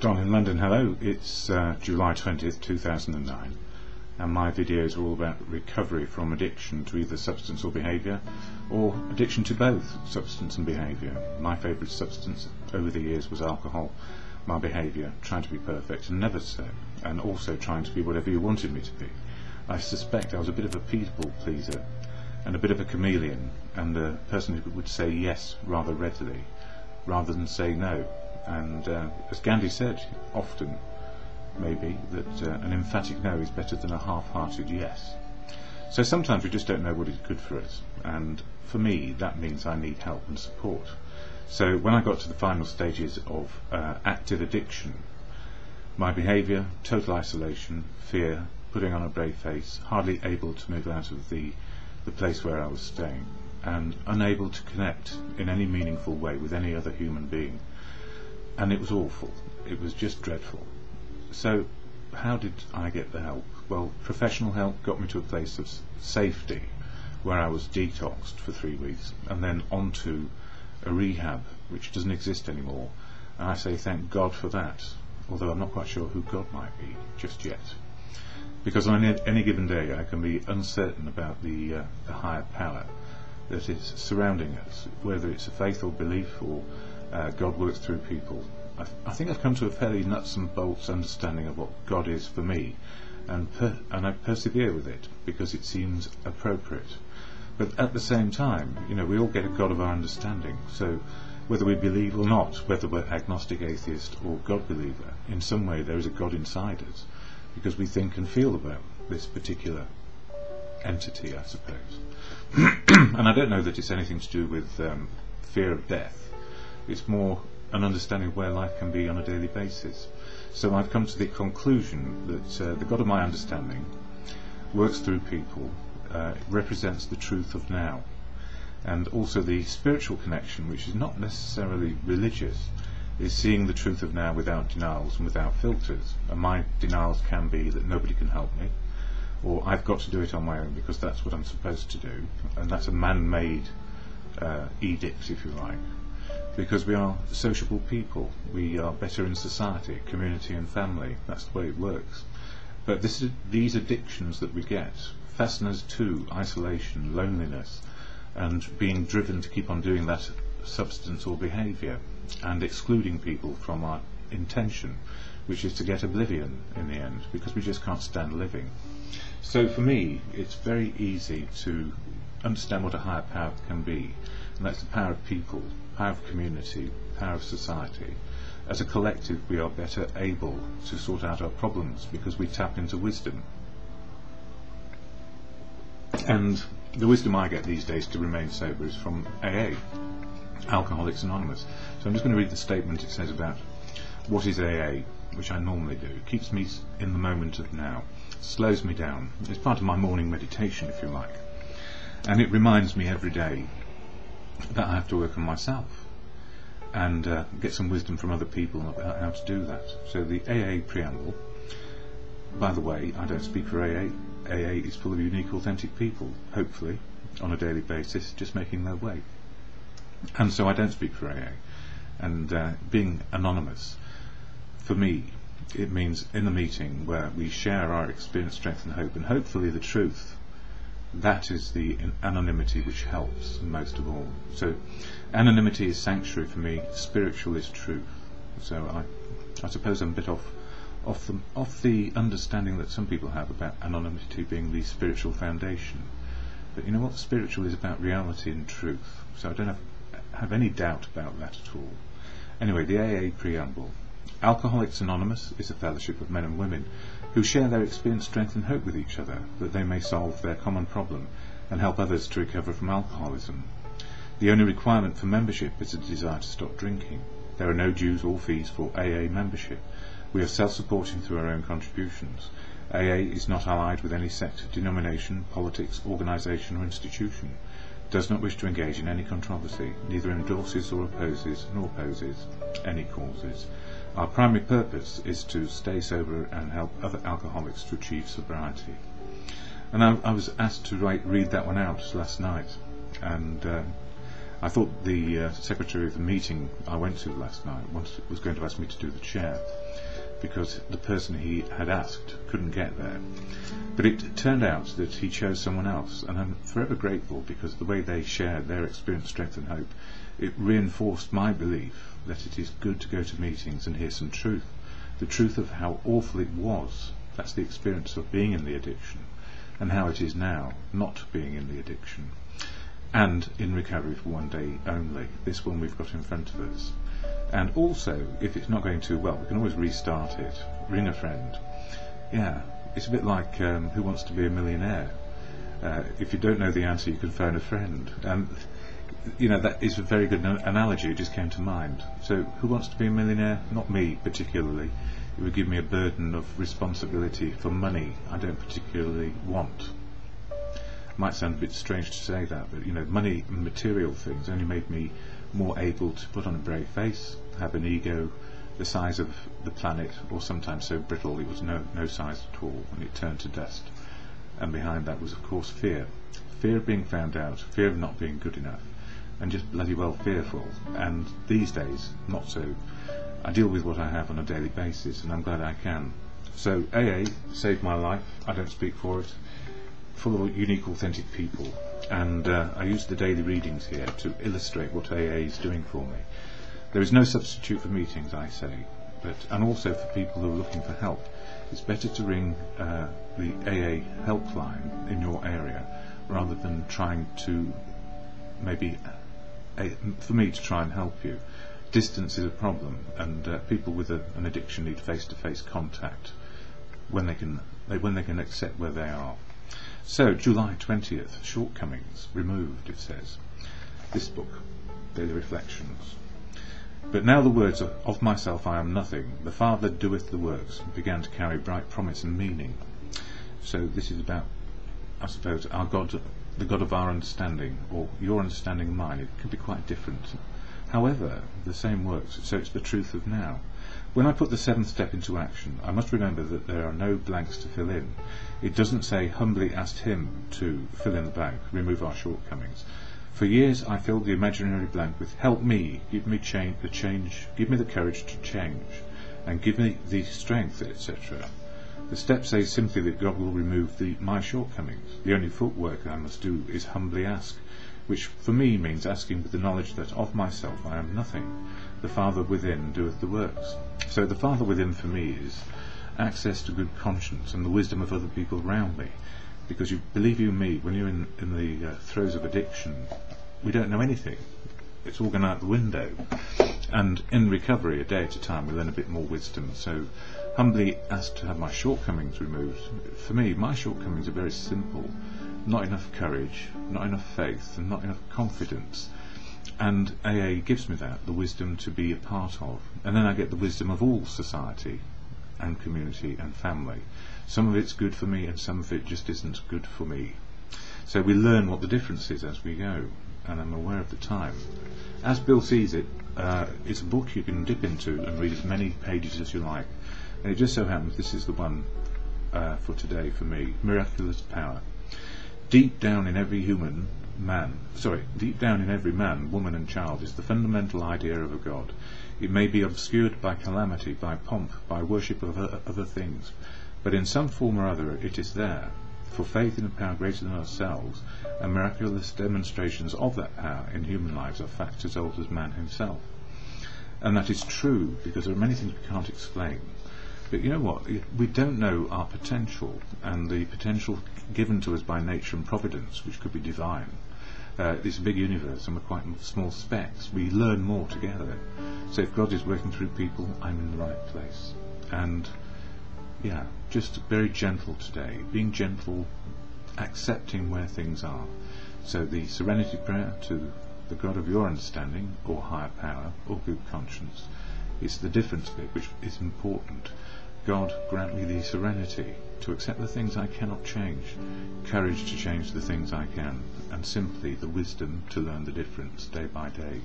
Don in London, hello. It's July 20th, 2009, and my videos are all about recovery from addiction to either substance or behaviour, or addiction to both substance and behaviour. My favourite substance over the years was alcohol. My behaviour, trying to be perfect and never so, and also trying to be whatever you wanted me to be. I suspect I was a bit of a people pleaser and a bit of a chameleon, and a person who would say yes rather readily rather than say no. And as Ghandi said often, maybe, that an emphatic no is better than a half-hearted yes. So sometimes we just don't know what is good for us, and for me that means I need help and support. So when I got to the final stages of active addiction, my behaviour, total isolation, fear, putting on a brave face, hardly able to move out of the place where I was staying, and unable to connect in any meaningful way with any other human being. And it was awful. It was just dreadful. So how did I get the help? Well, professional help got me to a place of safety where I was detoxed for 3 weeks, and then onto a rehab which doesn't exist anymore. And I say thank God for that, although I'm not quite sure who God might be just yet. Because on any given day I can be uncertain about the higher power that is surrounding us, whether it's a faith or belief or God works through people. I think I've come to a fairly nuts and bolts understanding of what God is for me, and I persevere with it because it seems appropriate. But at the same time, you know, we all get a God of our understanding. So whether we believe or not, whether we're agnostic, atheist or God believer, in some way there is a God inside us, because we think and feel about this particular entity, I suppose. And I don't know that it's anything to do with fear of death. It's more an understanding of where life can be on a daily basis. So I've come to the conclusion that the God of my understanding works through people, represents the truth of now, and also the spiritual connection, which is not necessarily religious, is seeing the truth of now without denials and without filters. And my denials can be that nobody can help me, or I've got to do it on my own because that's what I'm supposed to do, and that's a man-made edict, if you like. Because we are sociable people, we are better in society, community and family, that's the way it works. But these addictions that we get fasten us to isolation, loneliness, and being driven to keep on doing that substance or behaviour, and excluding people from our intention, which is to get oblivion in the end, because we just can't stand living. So for me, it's very easy to understand what a higher power can be, and that's the power of people, power of community, power of society. As a collective we are better able to sort out our problems because we tap into wisdom. And the wisdom I get these days to remain sober is from AA, Alcoholics Anonymous. So I'm just going to read the statement it says about what is AA, which I normally do. It keeps me in the moment of now, slows me down. It's part of my morning meditation, if you like. And it reminds me every day that I have to work on myself and get some wisdom from other people about how to do that. So the AA preamble, by the way, I don't speak for AA. AA is full of unique, authentic people, hopefully, on a daily basis, just making their way. And so I don't speak for AA. And being anonymous, for me, it means in a meeting where we share our experience, strength and hope, and hopefully the truth. That is the anonymity which helps most of all. So anonymity is sanctuary for me, spiritual is truth. So I suppose I'm a bit off the understanding that some people have about anonymity being the spiritual foundation. But you know what? Spiritual is about reality and truth. So I don't have any doubt about that at all. Anyway, the AA preamble. Alcoholics Anonymous is a fellowship of men and women who share their experience, strength and hope with each other, that they may solve their common problem and help others to recover from alcoholism. The only requirement for membership is a desire to stop drinking. There are no dues or fees for AA membership. We are self-supporting through our own contributions. AA is not allied with any sect, denomination, politics, organisation or institution. Does not wish to engage in any controversy, neither endorses or opposes, nor opposes any causes. Our primary purpose is to stay sober and help other alcoholics to achieve sobriety. And I was asked to read that one out last night, and I thought the secretary of the meeting I went to last night was going to ask me to do the chair, because the person he had asked couldn't get there. But it turned out that he chose someone else, and I'm forever grateful, because the way they shared their experience, strength and hope, it reinforced my belief that it is good to go to meetings and hear some truth. The truth of how awful it was. That's the experience of being in the addiction, and how it is now not being in the addiction, and in recovery for one day only, this one we've got in front of us. And also, if it's not going too well, we can always restart it. Ring a friend. Yeah, it's a bit like Who Wants to Be a Millionaire? If you don't know the answer, you can phone a friend. And you know, that is a very good analogy. It just came to mind. So, who wants to be a millionaire? Not me particularly. It would give me a burden of responsibility for money I don't particularly want. Might sound a bit strange to say that, but you know, money and material things only made me more able to put on a brave face, have an ego the size of the planet, or sometimes so brittle it was no size at all, and it turned to dust. And behind that was, of course, fear. Fear of being found out, fear of not being good enough, and just bloody well fearful. And these days, not so. I deal with what I have on a daily basis, and I'm glad I can. So AA saved my life. I don't speak for it. Full of unique, authentic people, and I use the daily readings here to illustrate what AA is doing for me. There is no substitute for meetings, I say, and also for people who are looking for help. It's better to ring the AA helpline in your area rather than trying to for me to try and help you. Distance is a problem, and people with an addiction need face-to-face contact when they can accept where they are. So, July 20th, shortcomings removed, it says. This book, Daily Reflections. But now the words of myself I am nothing, the Father doeth the works, began to carry bright promise and meaning. So this is about, I suppose, our God, the God of our understanding, or your understanding and mine. It could be quite different. However, the same works, so it's the truth of now. When I put the seventh step into action, I must remember that there are no blanks to fill in. It doesn't say, humbly asked him to fill in the blank, remove our shortcomings. For years I filled the imaginary blank with, help me, give me give me the courage to change, and give me the strength, etc. The step says simply that God will remove my shortcomings. The only footwork I must do is humbly ask, which for me means asking with the knowledge that of myself I am nothing. The Father within doeth the works. So the Father within for me is access to good conscience and the wisdom of other people around me. Because believe you me, when you're in the throes of addiction, we don't know anything. It's all gone out the window. And in recovery, a day at a time, we learn a bit more wisdom. So humbly asked to have my shortcomings removed. For me, my shortcomings are very simple. Not enough courage, not enough faith, and not enough confidence. And AA gives me that, the wisdom to be a part of. And then I get the wisdom of all society and community and family. Some of it's good for me and some of it just isn't good for me. So we learn what the difference is as we go, and I'm aware of the time. As Bill sees it, it's a book you can dip into and read as many pages as you like. And it just so happens this is the one for today for me, Miraculous Power. Deep down in every man, woman and child is the fundamental idea of a God. It may be obscured by calamity, by pomp, by worship of other things, but in some form or other it is there, for faith in a power greater than ourselves, and miraculous demonstrations of that power in human lives are facts as old as man himself. And that is true, because there are many things we can't explain. But you know what? We don't know our potential, and the potential given to us by nature and providence, which could be divine. It's a big universe, and we're quite small specks. We learn more together. So if God is working through people, I'm in the right place. And yeah, just very gentle today. Being gentle, accepting where things are. So the serenity prayer to the God of your understanding, or higher power, or good conscience. It's the difference bit which is important. God, grant me the serenity to accept the things I cannot change, courage to change the things I can, and simply the wisdom to learn the difference day by day.